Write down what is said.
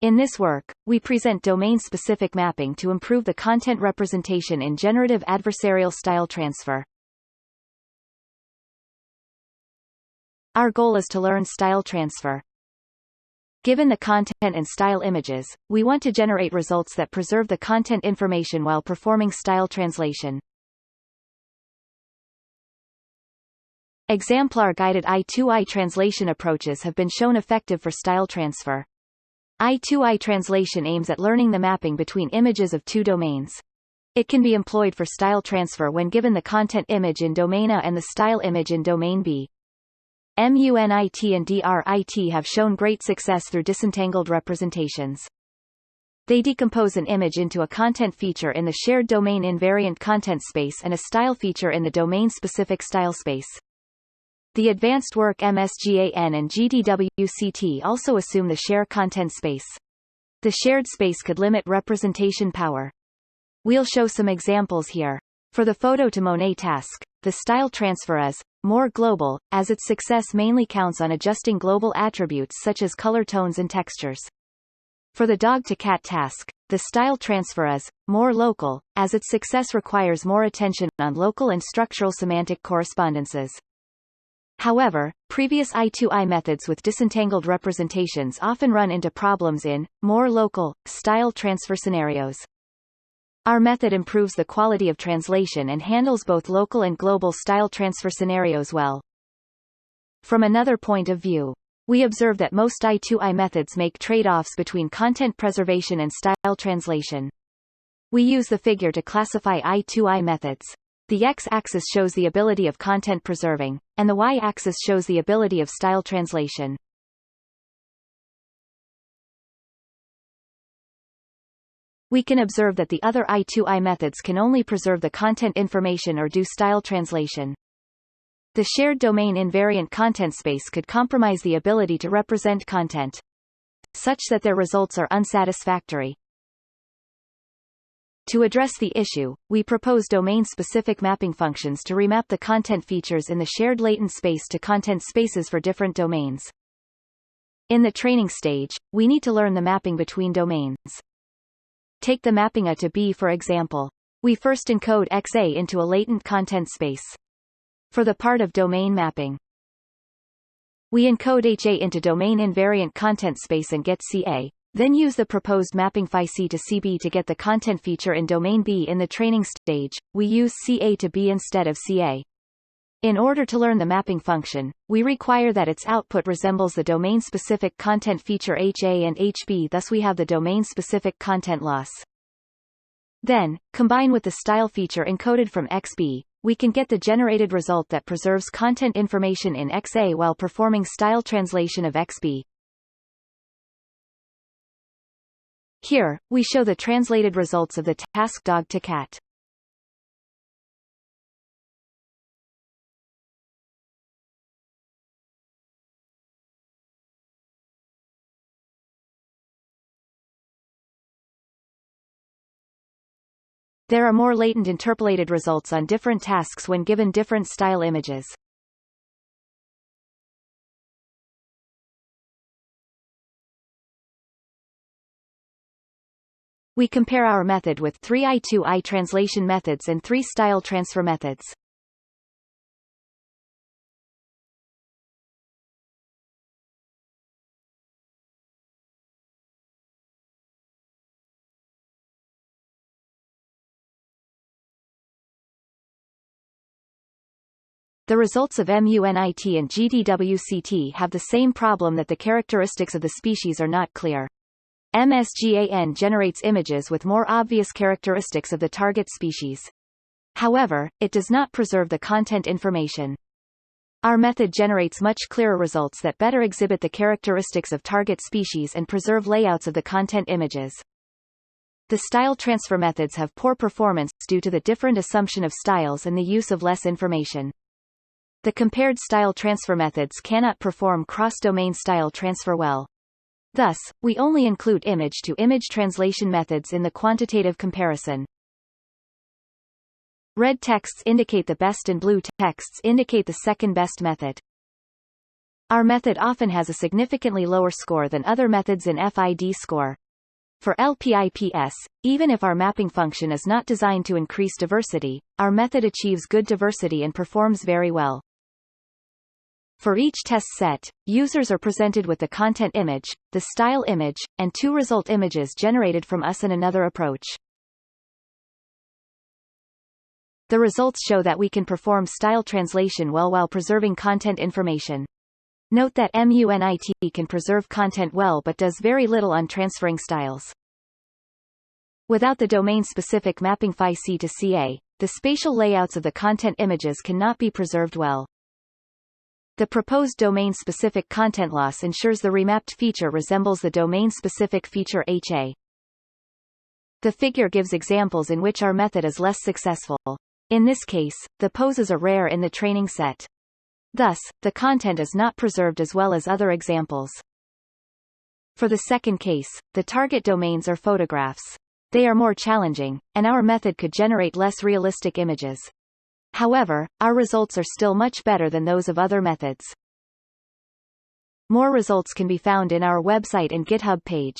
In this work, we present domain-specific mapping to improve the content representation in generative adversarial style transfer. Our goal is to learn style transfer. Given the content and style images, we want to generate results that preserve the content information while performing style translation. Exemplar-guided I2I translation approaches have been shown effective for style transfer. I2I translation aims at learning the mapping between images of two domains. It can be employed for style transfer when given the content image in domain A and the style image in domain B. MUNIT and DRIT have shown great success through disentangled representations. They decompose an image into a content feature in the shared domain invariant content space and a style feature in the domain-specific style space. The advanced work MSGAN and GDWCT also assume the share content space. The shared space could limit representation power. We'll show some examples here. For the photo to Monet task, the style transfer is more global, as its success mainly counts on adjusting global attributes such as color tones and textures. For the dog to cat task, the style transfer is more local, as its success requires more attention on local and structural semantic correspondences. However, previous I2I methods with disentangled representations often run into problems in more local style transfer scenarios. Our method improves the quality of translation and handles both local and global style transfer scenarios well. From another point of view, we observe that most I2I methods make trade-offs between content preservation and style translation. We use the figure to classify I2I methods. The x-axis shows the ability of content preserving, and the y-axis shows the ability of style translation. We can observe that the other I2I methods can only preserve the content information or do style translation. The shared domain invariant content space could compromise the ability to represent content, such that their results are unsatisfactory. To address the issue, we propose domain-specific mapping functions to remap the content features in the shared latent space to content spaces for different domains. In the training stage, we need to learn the mapping between domains. Take the mapping A to B for example. We first encode XA into a latent content space. For the part of domain mapping, we encode HA into domain invariant content space and get CA. Then use the proposed mapping phi C to CB to get the content feature in domain B. In the training stage, we use CA to B instead of CA. In order to learn the mapping function, we require that its output resembles the domain-specific content feature HA and HB, thus we have the domain-specific content loss. Then, combine with the style feature encoded from XB, we can get the generated result that preserves content information in XA while performing style translation of XB. Here, we show the translated results of the task dog to cat. There are more latent interpolated results on different tasks when given different style images. We compare our method with 3 I2I translation methods and 3 style transfer methods. The results of MUNIT and GDWCT have the same problem that the characteristics of the species are not clear. MSGAN generates images with more obvious characteristics of the target species. However, it does not preserve the content information. Our method generates much clearer results that better exhibit the characteristics of target species and preserve layouts of the content images. The style transfer methods have poor performance due to the different assumption of styles and the use of less information. The compared style transfer methods cannot perform cross-domain style transfer well. Thus, we only include image-to-image translation methods in the quantitative comparison. Red texts indicate the best and blue texts indicate the second best method. Our method often has a significantly lower score than other methods in FID score. For LPIPS, even if our mapping function is not designed to increase diversity, our method achieves good diversity and performs very well. For each test set, users are presented with the content image, the style image, and 2 result images generated from us and another approach. The results show that we can perform style translation well while preserving content information. Note that MUNIT can preserve content well but does very little on transferring styles. Without the domain-specific mapping phi-C to CA, the spatial layouts of the content images cannot be preserved well. The proposed domain-specific content loss ensures the remapped feature resembles the domain-specific feature HA. The figure gives examples in which our method is less successful. In this case, the poses are rare in the training set. Thus, the content is not preserved as well as other examples. For the second case, the target domains are photographs. They are more challenging, and our method could generate less realistic images. However, our results are still much better than those of other methods. More results can be found in our website and GitHub page.